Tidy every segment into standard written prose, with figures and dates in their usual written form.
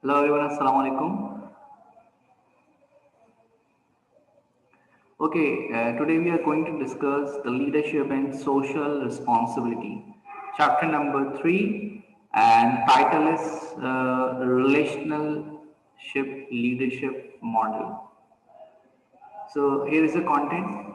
Hello everyone, Assalamu alaikum. Okay, today we are going to discuss the leadership and social responsibility. Chapter number 3 and title is Relationship Leadership Model. So here is the content,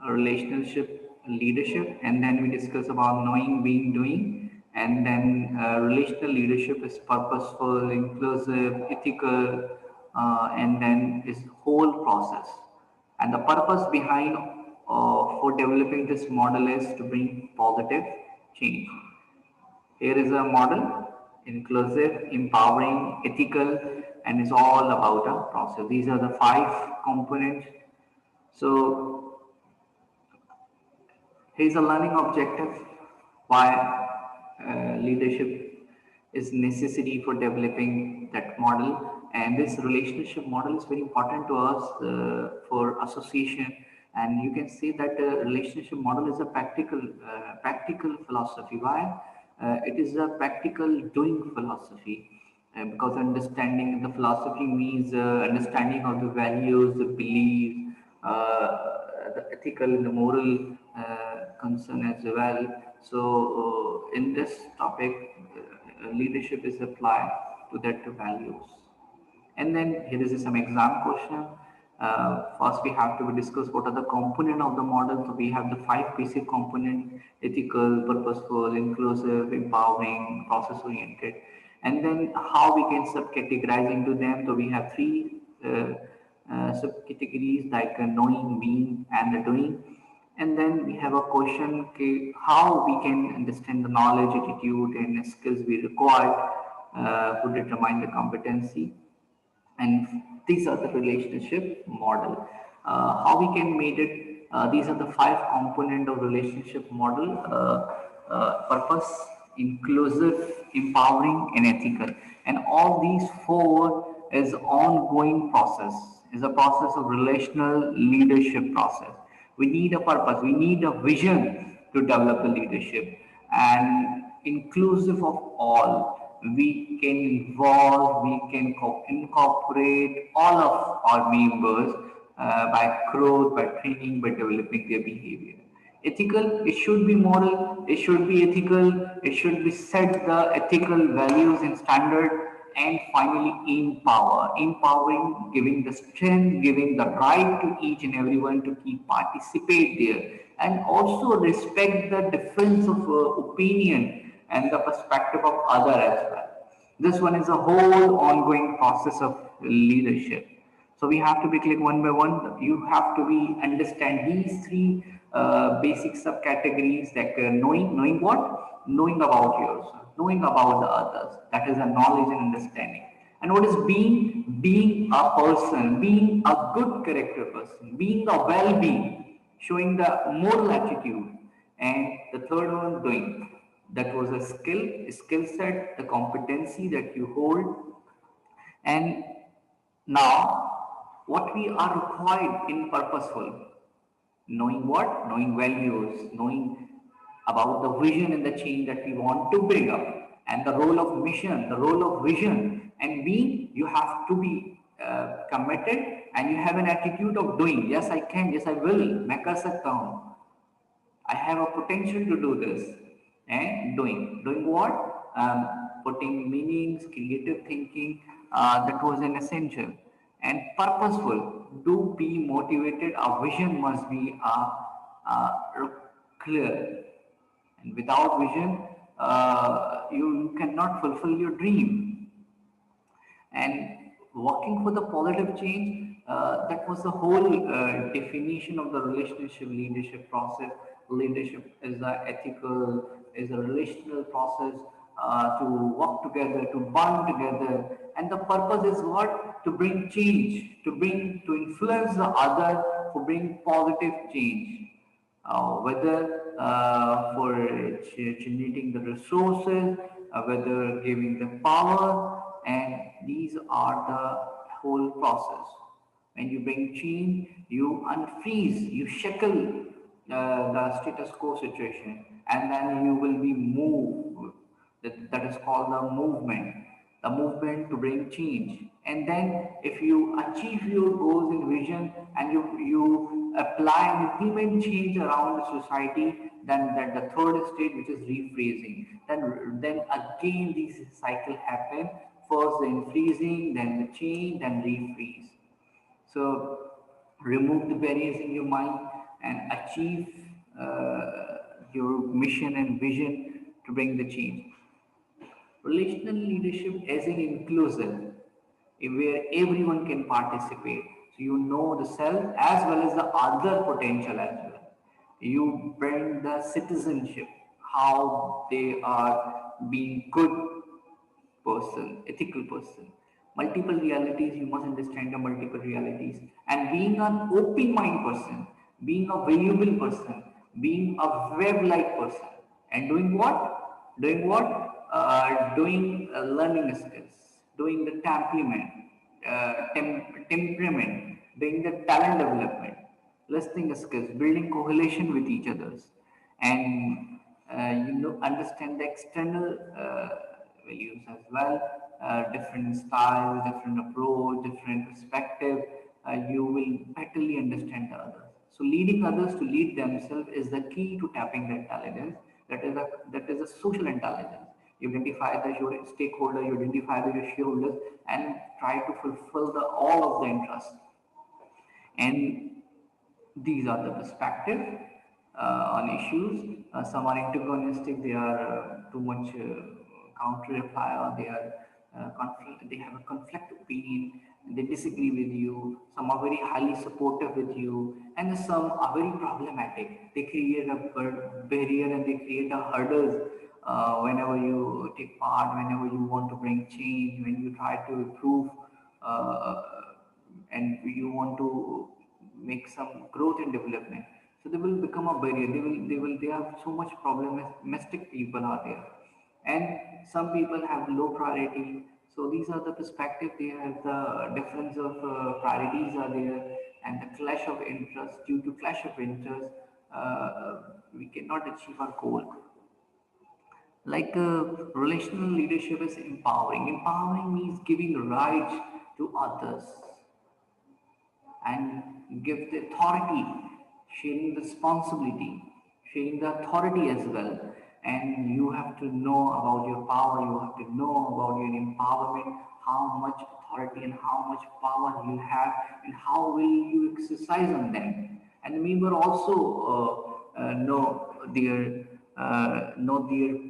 relationship leadership, and then we discuss about knowing, being, doing, and then relational leadership is purposeful, inclusive, ethical, and then this whole process. And the purpose behind for developing this model is to bring positive change. Here is a model, inclusive, empowering, ethical, and is all about a process. These are the 5 components. So here's a learning objective, why leadership is necessary for developing that model. And this relationship model is very important to us for association. And you can say that the relationship model is a practical philosophy. Why? It is a practical doing philosophy. Because understanding the philosophy means understanding of the values, the beliefs, the ethical and the moral concern as well. So, in this topic, leadership is applied to that values. And then here is some exam question. First, we have to discuss what are the component of the model. So we have the 5 basic component: ethical, purposeful, inclusive, empowering, process oriented. And then how we can subcategorize into them. So we have 3 subcategories like knowing, being, and the doing. And then we have a question, okay, how we can understand the knowledge, attitude, and skills we require to determine the competency. And these are the relationship model. How we can make it? These are the 5 component of relationship model: purpose, inclusive, empowering, and ethical. And all these 4 is ongoing process. Is a process of relational leadership process. We need a purpose. We need a vision to develop the leadership, and inclusive of all. We can involve, we can incorporate all of our members by growth, by training, by developing their behavior. Ethical, it should be moral, it should be ethical, it should be set the ethical values and standard. And finally, empowering, giving the strength, giving the right to each and everyone to keep participate there, and also respect the difference of opinion and the perspective of other as well. This one is a whole ongoing process of leadership. So we have to be click one by one. You have to be understand these 3 basic subcategories, like knowing what, knowing about yourself, knowing about the others. That is a knowledge and understanding. And what is being a person, being a good character person, being a well-being, showing the moral attitude. And the third one, doing. That was a skill set, the competency that you hold. And now, what we are required in purposeful, knowing what? Knowing values, knowing about the vision and the change that we want to bring up, and the role of mission, the role of vision, and being, you have to be committed, and you have an attitude of doing. Yes, I can. Yes, I will. मैं कर सकता हूँ. I have a potential to do this. And doing what? Putting meanings, creative thinking. That was an essential. And purposeful. Do be motivated. Our vision must be clear. And without vision, you cannot fulfill your dream. And working for the positive change, that was the whole definition of the relationship leadership process. Leadership is a ethical, is a relational process, to work together, to bond together. And the purpose is what? To bring change, to influence the other, to bring positive change. Whether for generating the resources, whether giving the power, and these are the whole process. When you bring change, you unfreeze, you shackle the status quo situation, and then you will be moved. That is called the movement. the movement to bring change. And then if you achieve your goals and vision and you apply and implement change around the society, then that the third stage, which is rephrasing, then again these cycle happen. First the increasing, then the change, then rephrase. So remove the barriers in your mind and achieve your mission and vision to bring the change. Relational leadership as an inclusive, where everyone can participate. So you know the self as well as the other potential as well. You bring the citizenship, how they are being good person, ethical person. Multiple realities, you must understand the multiple realities. And being an open mind person, being a valuable person, being a web like person. And doing what? Doing what? Doing learning skills, doing the temperament, doing the talent development, listening skills, building correlation with each others, and understand the external values as well, different styles, different approach, different perspective. You will betterly understand the others. So leading others to lead themselves is the key to tapping the intelligence. That is a social intelligence. You identify your stakeholder, you identify your shareholders, and try to fulfill all of the interests. And these are the perspective on issues. Some are antagonistic; they are too much counter reply, or they have a conflict opinion. They disagree with you. Some are very highly supportive with you, and some are very problematic. They create a barrier and they create a hurdles whenever you take part, whenever you want to bring change, when you try to improve. And you want to make some growth and development, so they will become a barrier. They have so much problematic people are there, and some people have low priority. So these are the perspective. They have the difference of priorities are there, and the clash of interest. Due to clash of interest, we cannot achieve our goal. Like relational leadership is empowering. Empowering means giving rights to others and give the authority, sharing the responsibility, sharing the authority as well. And you have to know about your power, you have to know about your empowerment, how much authority and how much power you have, and how will you exercise on them. And the member also know their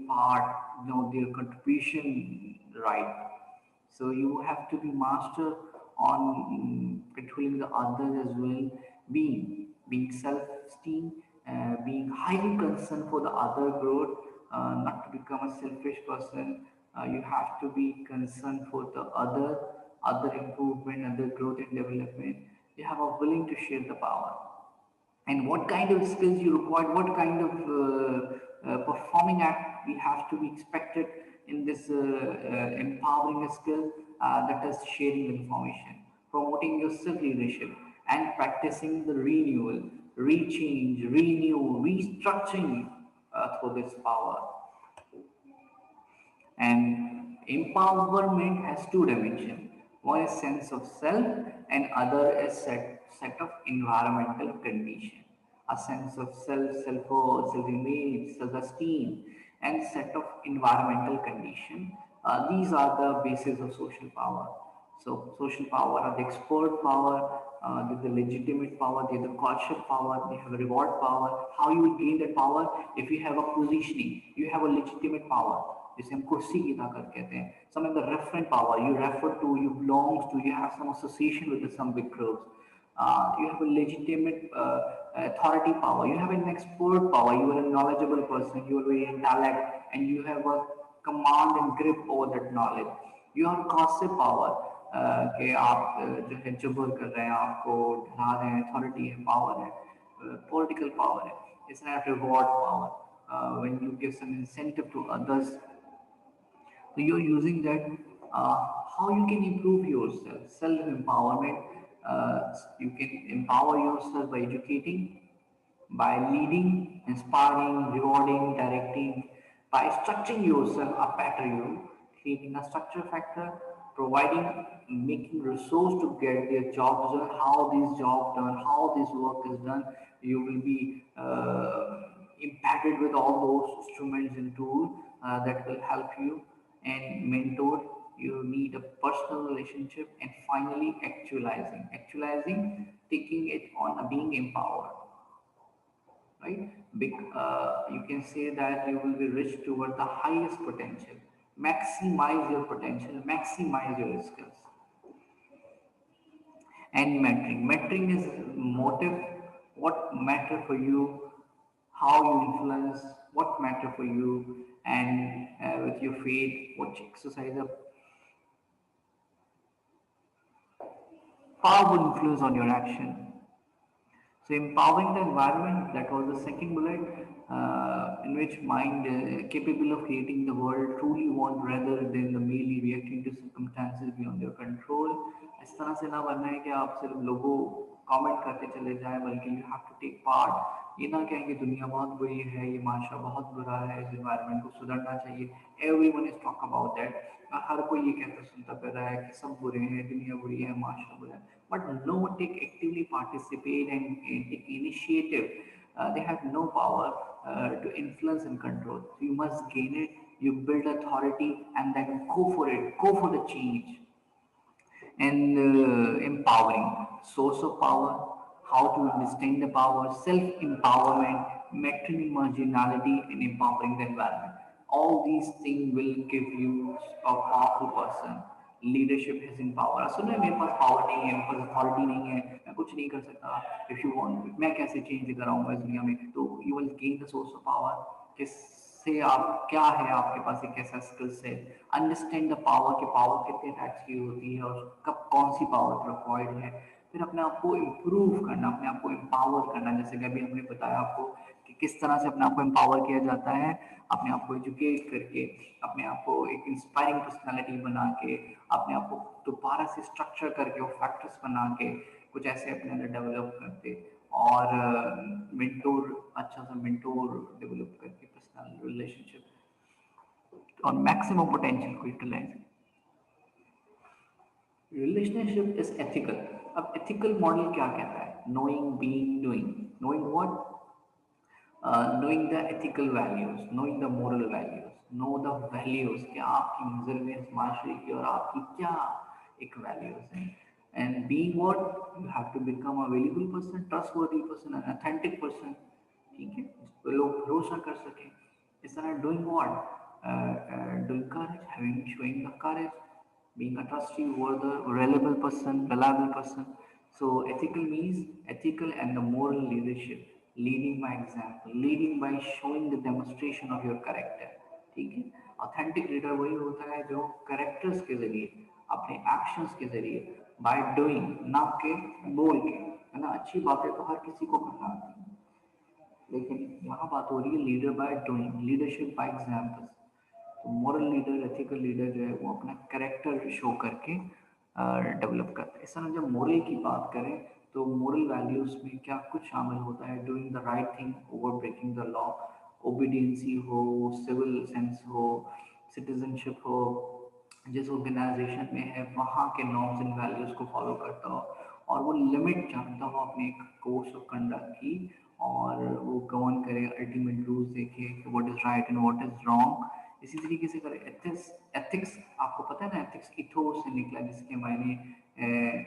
part, know their contribution right. So you have to be master on controlling the others as well, being self-esteem, being highly concerned for the other growth, not to become a selfish person. You have to be concerned for the other improvement, other growth and development. You have a willing to share the power, and what kind of skills you require, what kind of performing act we have to be expected in this empowering skill, that is sharing information, promoting your self leadership, and practicing the renewal, rechange, renew, restructuring through this power. And empowerment has two dimensions. One is sense of self, and other is set of environmental condition. A sense of self, self-worth, self-image, self-esteem, and set of environmental condition. These are the basis of social power. So social power are the expert power, the legitimate power, they the culture power, they have a reward power. How you will gain that power? If you have a positioning, you have a legitimate power. जिसे हम कुर्सी की ताकत कहते हैं. Some of the referent power you refer to, you belong to, you have some association with some big groups. You have a legitimate authority power. You have an expert power. You are a knowledgeable person. You are very intellect, and you have a command and grip over that knowledge. You have gossip power. कि आप जो है जबर कर रहे हैं, आपको ढला रहे हैं, अथॉरिटी है, पावर है, पॉलिटिकल पावर है. It's not reward power. When you give some incentive to others, so you're using that. How you can improve yourself, self empowerment. You can empower yourself by educating, by leading, inspiring, rewarding, directing, by structuring yourself a better you, creating a structure factor, providing, making resource to get their jobs done, how this job done, how this work is done. You will be impacted with all those instruments and tools that will help you and mentor. You need a personal relationship, and finally actualizing, taking it on, being empowered, right? You can say that you will be rich toward the highest potential. Maximize your potential, maximize your skills. And mentoring. Mentoring is motive, what matter for you, how you influence, what matter for you, and with your faith, what exercise a powerful influence on your action. So empowering the environment, that was the second bullet, in which mind capable of creating the world truly want rather than the merely reacting to circumstances beyond your control. इस तरह से ना बनना है कि आप सिर्फ लोगों कमेंट करते चले जाएं, बल्कि you have to take part. ये ना कहें कि दुनिया बहुत बुरी है, ये माशरा बहुत बुरा है, इस एनवायरनमेंट को सुधरना चाहिए। Everyone is talk about that, हर कोई ये कहता सुनता फिर रहा है कि सब बुरे हैं, दुनिया बुरी है, माशरा बुरा है, but no one take actively participate and take initiative. They have no power to influence and control. So you must gain it. You build authority and then go for it. Go for the change. And empowering, source of power, how to understand the power, self-empowerment, maintaining marginality, and empowering the environment. All these things will give you a powerful person. Leadership has in power. सुनो मेरे पास power नहीं है, मेरे पास authority नहीं है, मैं कुछ नहीं कर सकता, इफ यू वांट मैं कैसे चेंज लेकर आऊंगा इस दुनिया में? तो you will gain the source of power. किससे आप क्या है आपके पास, एक ऐसा स्किल्स है, अंडरस्टैंड द पावर, के पावर कितने टाइप्स की होती है और कब कौन सी पावर प्रोवाइड है। फिर अपने आप को इम्प्रूव करना, अपने आप को एम्पावर करना, जैसे कि अभी हमने बताया आपको कि किस तरह से अपने आप को एम्पावर किया जाता है, अपने आप को एजुकेट करके, अपने आप को एक इंस्पायरिंग पर्सनालिटी बना के, अपने आप को दोबारा से स्ट्रक्चर करके, वो फैक्टर्स बना के कुछ ऐसे अपने अंदर डेवलप करते, और मेंटोर, अच्छा सा मेंटोर डेवलप करके पर्सनल रिलेशनशिप और मैक्सिमम पोटेंशियल को यूटिलाइज। Relationship is ethical. अब एथिकल मॉडल क्या कहता है? Knowing, being, doing. Knowing what? knowing the ethical values, knowing the moral values, know the values कि आपकी नज़र में इस माशरे की और आपकी क्या एक values हैं। And being what? You have to become a valuable person, trustworthy person, an authentic person, ठीक है, जिस पर लोग भरोसा कर सकें। इस तरह doing what? Doing courage, having, showing the courage, being a trusty, worthy, reliable person. So ethical means ethical and the moral leadership, leading by example, leading by showing the demonstration of your character, ठीक है। Authentic leader वही होता है जो characters के जरिए, अपने actions के जरिए, बाय डूइंग, ना के बोल के, है ना। अच्छी बातें तो हर किसी को करना आती है, लेकिन यहाँ बात हो रही है leader by doing, leadership by examples. तो मॉरल लीडर, एथिकल लीडर जो है वो अपना करेक्टर शो करके डेवलप करता है। इस तरह जब मोरल की बात करें तो मोरल वैल्यूज में क्या कुछ शामिल होता है? Doing the right thing over breaking the law, obedience हो, सिविल सेंस हो, सिटीजनशिप हो, जिस ऑर्गेनाइजेशन में है वहाँ के नॉर्म्स एंड वैल्यूज को फॉलो करता हो, और वो लिमिट जानता हो अपने एक कोर्स ऑफ कंडक्ट की, और वो गवर्न करे, अल्टीमेट रूल्स देखे कि what is right and what is wrong. इसी तरीके से करे एथिक्स। एथिक्स आपको पता है ना, एथिक्स इथोस से निकला, जिसके मायने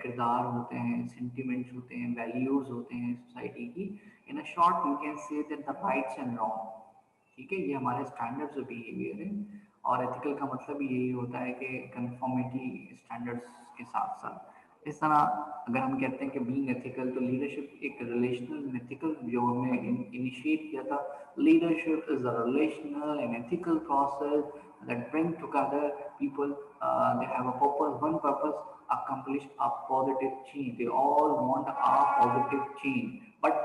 किरदार होते हैं, सेंटिमेंट्स होते हैं, वैल्यूज होते हैं सोसाइटी की। In a short you can say that the rights and wrong, ठीक है, ये हमारे स्टैंडर्ड्स ऑफ बिहेवियर है। और एथिकल का मतलब भी यही होता है कि कंफर्मिटी स्टैंडर्ड्स के साथ साथ। इस तरह अगर हम कहते हैं कि बीइंग एथिकल, तो लीडरशिप एक रिलेशनल एथिकल जो हमने इनिशिएट किया था। Leadership is a relational and ethical process that bring together people, they have a purpose, one purpose, accomplish a positive change. They all want a positive change, but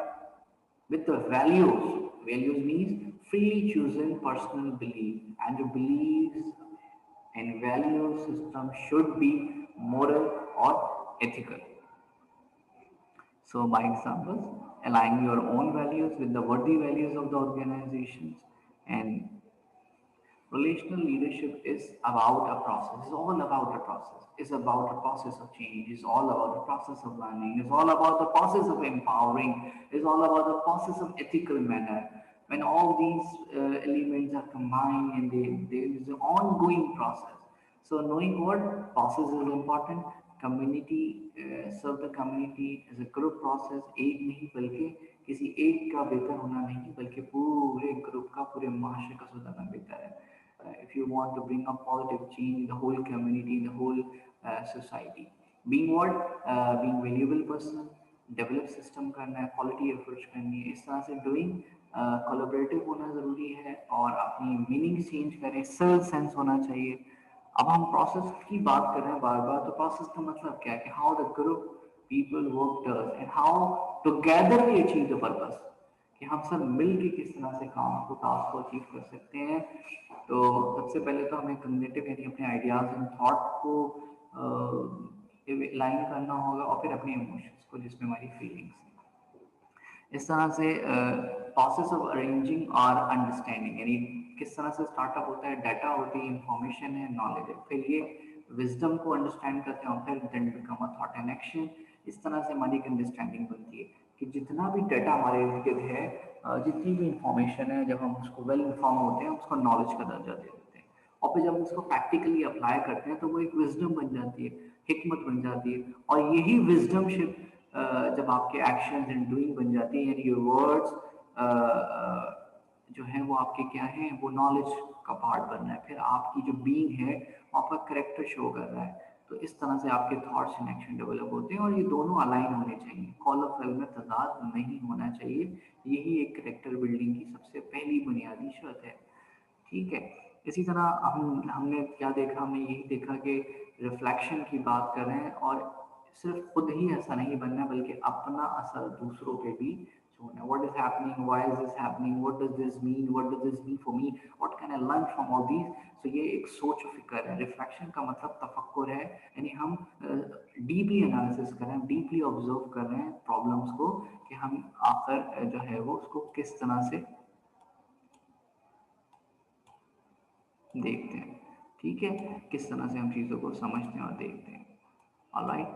with the values. Values means freely chosen personal belief, and your beliefs and value system should be moral or ethical. So by examples, align your own values with the worthy values of the organizations, and Relational leadership is about a process. It's all about a process. It's about a process of change. It's all about the process of learning. It's all about the process of empowering. It's all about the process of ethical manner. When all these elements are combined and there is an ongoing process. So knowing what process is important, community serve the community as a group process, एक नहीं बल्कि किसी एक का बेहतर होना नहीं बल्कि पूरे ग्रुप का पूरे माशरे का सुधारना बेहतर है. If you want to bring a positive change in the whole community, in the whole society. Being what? Being valuable person, develop system करना है, quality approach करनी है, इस तरह से doing collaborative होना ज़रूरी है और अपनी मीनिंग चेंज करें, सेल्फ सेंस होना चाहिए. अब हम प्रोसेस की बात कर रहे हैं बार बार, तो प्रोसेस का मतलब क्या है कि how the group people work does and how together we achieve the purpose, कि हम सब मिल के किस तरह से काम को टास्क को अचीव कर सकते हैं. तो सबसे पहले तो हमें कम्युनिकेटिव यानी अपने आइडियाज एंड थॉट को लाइन करना होगा और फिर अपने इमोशंस को जिसमें हमारी फीलिंग्स हैं. इस तरह से प्रोसेस ऑफ अरेंजिंग और अंडरस्टैंडिंग यानी किस तरह से स्टार्टअप होता है, डाटा होती है, इंफॉर्मेशन है, नॉलेज है, फिर ये विजडम को अंडरस्टैंड करते हैं और फिर then become a thought and action. इस तरह से हमारी एक अंडरस्टैंडिंग बनती है कि जितना भी डाटा हमारे इर्द गिर्द है, जितनी भी इंफॉर्मेशन है, जब हम उसको वेल इन्फॉर्म होते हैं उसको नॉलेज का दर्जा दे देते हैं और फिर जब हम उसको प्रैक्टिकली अप्लाई करते हैं तो वो एक विजडम बन जाती है, हिकमत बन जाती है. और यही विजडमशिप जब आपके एक्शन एंड डूइंग बन जाती है यानी योर वर्ड्स जो है वो आपके क्या है, वो नॉलेज का पार्ट बन रहा है, फिर आपकी जो बीइंग है वो आपका करेक्टर शो कर रहा है. तो इस तरह से आपके थॉट्स एंड एक्शन डेवलप होते हैं और ये दोनों अलाइन होने चाहिए, कॉल ऑफ फेल में तजाद नहीं होना चाहिए. यही एक करेक्टर बिल्डिंग की सबसे पहली बुनियादी शर्त है. ठीक है. इसी तरह हमने क्या देखा, हमने यही देखा कि रिफ्लेक्शन की बात कर रहे हैं और सिर्फ खुद ही ऐसा नहीं बनना बल्कि अपना असर दूसरों पे भी छोड़ना. What is happening, why is this happening, what does this mean, what does this mean for me, what can I learn from all these. So ये एक सोच और फिक्र है. रिफ्लेक्शन का मतलब तफक्कुर है, यानी हम डीपली एनालिसिस कर रहे हैं, डीपली ऑब्जर्व कर रहे हैं प्रॉब्लम्स को कि हम आकर जो है वो उसको किस तरह से देखते हैं. ठीक है, किस तरह से हम चीज़ों को समझते हैं और देखते हैं. ऑलराइट.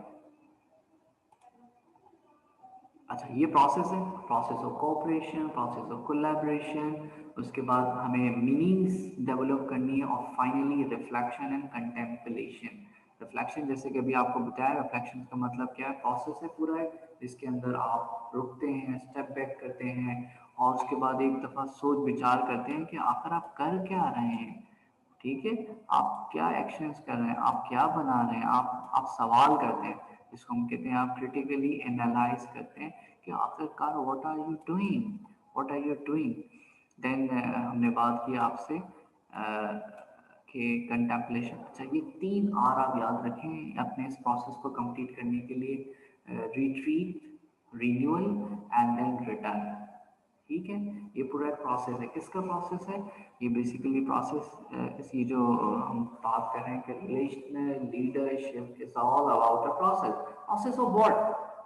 अच्छा, ये प्रोसेस है, process of cooperation, process of collaboration. उसके बाद हमें मीनिंग्स डेवलप करनी है और finally reflection and contemplation. Reflection जैसे कि अभी आपको बताया, रिफ्लेक्शन का मतलब क्या है, प्रोसेस है पूरा है जिसके अंदर आप रुकते हैं, स्टेप बैक करते हैं और उसके बाद एक दफ़ा सोच विचार करते हैं कि आखिर आप कर क्या रहे हैं. ठीक है, आप क्या एक्शंस कर रहे हैं, आप क्या बना रहे हैं, आप सवाल करते हैं, इसको हम कहते हैं आप क्रिटिकली एनालाइज करते हैं कि आखिरकार what are you doing, what are you doing. Then हमने बात की आपसे कि कंटेम्पलेशन. अच्छा, ये 3 R आप याद रखें अपने इस प्रोसेस को कंप्लीट करने के लिए. Retreat, renewal and then return. ठीक है, ये पूरा एक प्रोसेस है. किसका प्रोसेस है ये? बेसिकली प्रोसेस ये जो हम बात कर रहे हैं कि relational leadership is all about a process. Process of what?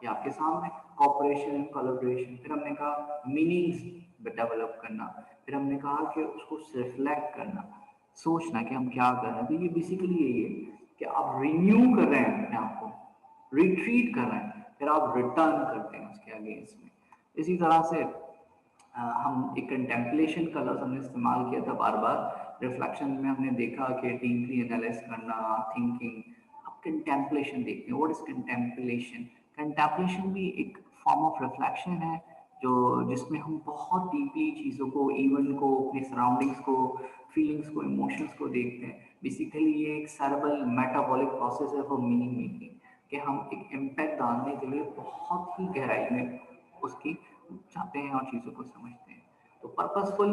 ये आपके सामने कॉपरेशन एंड कोलैबोरेशन. फिर हमने कहा मीनिंग्स डेवलप करना. फिर हमने कहा कि उसको रिफ्लेक्ट करना, सोचना कि हम क्या कर रहे हैं. तो ये बेसिकली यही है कि आप रिन्यू कर रहे हैं अपने आप को, रिट्रीट कर रहे हैं, फिर आप रिटर्न करते हैं उसके अगेंस्ट में. इसी तरह से हम एक कंटेम्पलेशन का लफ्ज़ हमने इस्तेमाल किया था बार बार. रिफ्लेक्शन में हमने देखा कि डीपली एनालाइज करना, थिंकिंग. अब कंटेम्पलेशन देखते हैं. What is contemplation? कंटेम्पलेशन भी एक फॉर्म ऑफ रिफ्लेक्शन है जो जिसमें हम बहुत डीपली चीज़ों को, इवेंट को, अपनी सराउंडिंग्स को, फीलिंग्स को, इमोशंस को देखते हैं. बेसिकली ये एक सेरेब्रल मेटाबॉलिक प्रोसेस है फॉर मीनिंग मेकिंग, कि हम एक इम्पैक्ट डालने के लिए बहुत ही गहराई में उसकी चाहते हैं और चीज़ों को समझते हैं. तो पर्पसफुल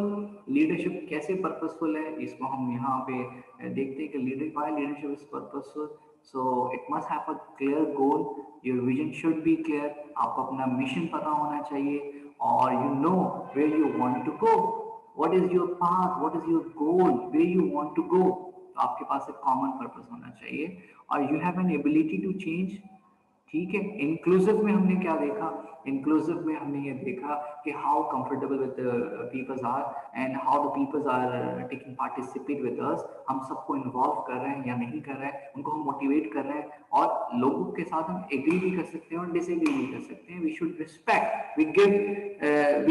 लीडरशिप कैसे पर्पसफुल है, इसको हम यहाँ पे देखते हैं कि leadership is purposeful. So it must have a clear goal. Your vision should be clear. आपको अपना मिशन पता होना चाहिए और you know where you want to go. What is your path, what is your goal, where you want to go. तो आपके पास एक कॉमन पर्पस होना चाहिए और you have an ability to change. ठीक है। इंक्लूसिव में हमने क्या देखा, इंक्लूसिव में हमने ये देखा कि how comfortable with peoples are and how the peoples are taking participate with us, हम सबको इन्वॉल्व कर रहे हैं या नहीं कर रहे हैं, उनको हम मोटिवेट कर रहे हैं, और लोगों के साथ हम एग्री भी कर सकते हैं और डिसएग्री भी कर सकते हैं। We should respect, we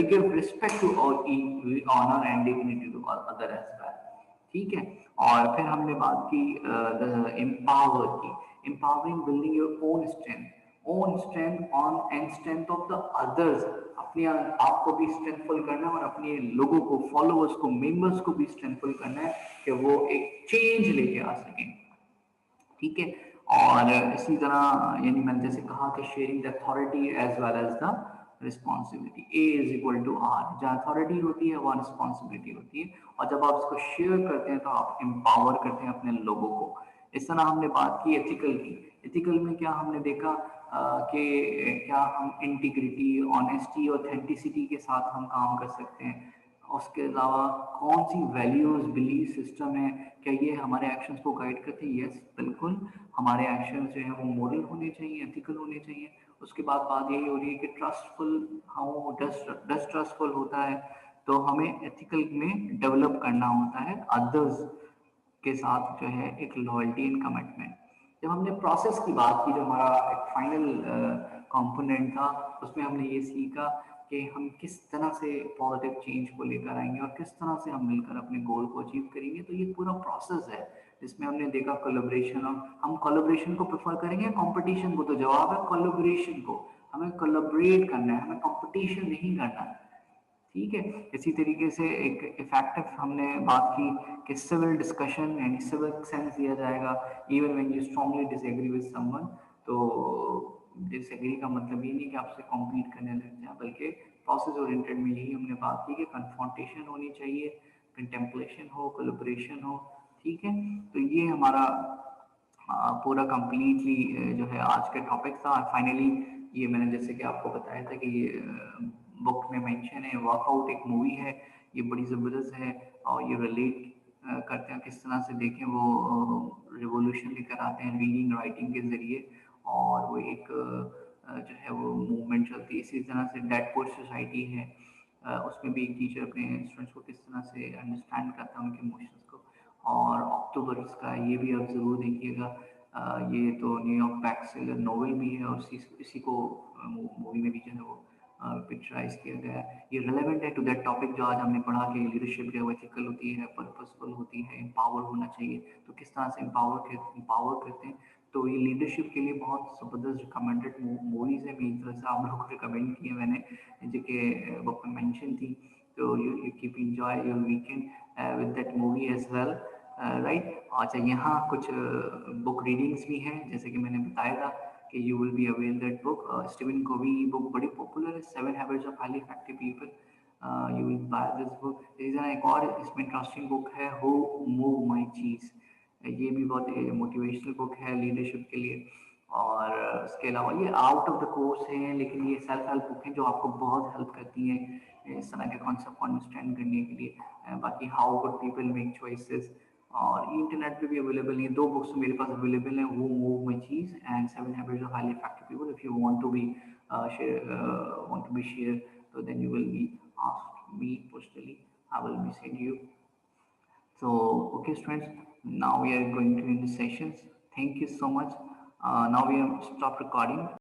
give respect to honour and dignity to other as well. ठीक है। और फिर हमने बात की एम्पावर की, empowering building your own strength on and strength of the others, अपने आप को भी स्ट्रेंथफुल करना है और अपने लोगों को, फॉलोअर्स को, मेंबर्स को भी स्ट्रेंथफुल करना है कि वो एक चेंज लेके आ सकें। ठीक है। और इसी तरह यानी मैंने जैसे कहा कि sharing the authority as well as the responsibility, A is equal to R, जहाँ अथॉरिटी होती है वहाँ रिस्पॉन्सिबिलिटी होती है, और जब आप इसको शेयर करते हैं तो आप एम्पावर करते हैं अपने लोगों को। इस तरह हमने बात की एथिकल की। एथिकल में क्या हमने देखा कि क्या हम इंटीग्रिटी, ऑनेस्टी, ऑथेंटिसिटी के साथ हम काम कर सकते हैं। उसके अलावा कौन सी वैल्यूज, बिलीफ सिस्टम है, क्या ये हमारे एक्शंस को गाइड करते हैं? यस, बिल्कुल। हमारे एक्शंस जो है वो मोरल होने चाहिए, एथिकल होने चाहिए। उसके बाद बात यही हो रही है कि ट्रस्टफुल, हाँ डस्ट ट्रस्टफुल होता है तो हमें एथिकल में डेवलप करना होता है अदर्स के साथ जो है एक लॉयल्टी एंड कमिटमेंट। जब हमने प्रोसेस की बात की, जो हमारा एक फाइनल कंपोनेंट था, उसमें हमने ये सीखा कि हम किस तरह से पॉजिटिव चेंज को लेकर आएंगे और किस तरह से हम मिलकर अपने गोल को अचीव करेंगे। तो ये पूरा प्रोसेस है जिसमें हमने देखा कोलैबोरेशन, और हम कोलैबोरेशन को प्रेफर करेंगे कंपटीशन को? तो जवाब है कोलैबोरेशन को। हमें कोलैबोरेट करना है, हमें कंपटीशन नहीं करना है। ठीक है। इसी तरीके से एक इफेक्टिव हमने बात की कि सिविल डिस्कशन यानी सिविल सेंस दिया जाएगा even when you strongly disagree with someone. तो डिसएग्री का मतलब ये नहीं कि आपसे कॉम्पीट करने लग जाए, बल्कि प्रोसेस ओरिएंटेड में यही हमने बात की कि कन्फ्रंटेशन होनी चाहिए, कंटेम्पलेशन हो, कोलैबोरेशन हो। ठीक है। तो ये हमारा पूरा कंप्लीटली जो है आज का टॉपिक था। फाइनली ये मैंने जैसे कि आपको बताया था कि ये बुक में मेंशन है, वर्कआउट एक मूवी है, ये बड़ी ज़बरदस्त है, और ये रिलेट करते हैं किस तरह से देखें वो रिवोल्यूशन लेकर आते हैं रीडिंग राइटिंग के ज़रिए, और वो एक जो है वो मूवमेंट चलती है। इसी तरह से डेड पोस्ट सोसाइटी है, उसमें भी एक टीचर अपने स्टूडेंट्स को किस तरह से अंडरस्टैंड करता है उनके इमोशंस को। और अक्टूबर इसका ये भी आप ज़रूर देखिएगा। ये तो न्यूयॉर्क बैक सेलर नॉवल भी है, और इसी को मूवी में भी जो है वो पिक्चराइज किया गया है। ये रिलेवेंट है टू दैट टॉपिक जो आज हमने पढ़ा कि लीडरशिप जो है एथिकल होती है, पर्पसफुल होती है, एम्पावर होना चाहिए। तो किस तरह से एम्पावर करते हैं, तो ये लीडरशिप के लिए बहुत ज़बरदस्त रिकमेंडेड मूवीज़ है मेरी तरफ से, आप लोगों को रिकमेंड किए मैंने, जो कि बुक में मेंशन थी। तो you keep enjoy your weekend with that movie as well, right. अच्छा, यहाँ कुछ बुक रीडिंग्स भी हैं, जैसे कि मैंने बताया था कि you will be avail that book, Steven Covey book बड़ी पॉपुलर है, 7 habits of highly effective people, you will by this book. इस एक और इसमें इंटरेस्टिंग बुक है, हु मूव माई चीज़, ये भी बहुत मोटिवेशनल बुक है लीडरशिप के लिए। और उसके अलावा ये आउट ऑफ द कोर्स हैं, लेकिन ये सेल्फ हेल्प बुक हैं जो आपको बहुत हेल्प करती हैं इस तरह के कॉन्सेप्ट को अंडरस्टैंड करने के लिए। बाकी how good people make choices, और इंटरनेट पे भी अवेलेबल है। दो बुक्स मेरे पास अवेलेबल हैं, वो move my cheese and 7 habits of highly effective people. If you want to be share, तो then you will be ask me personally, I will be send you. So, okay, students, now we are going to end the sessions. Thank you so much. Now we have stopped recording.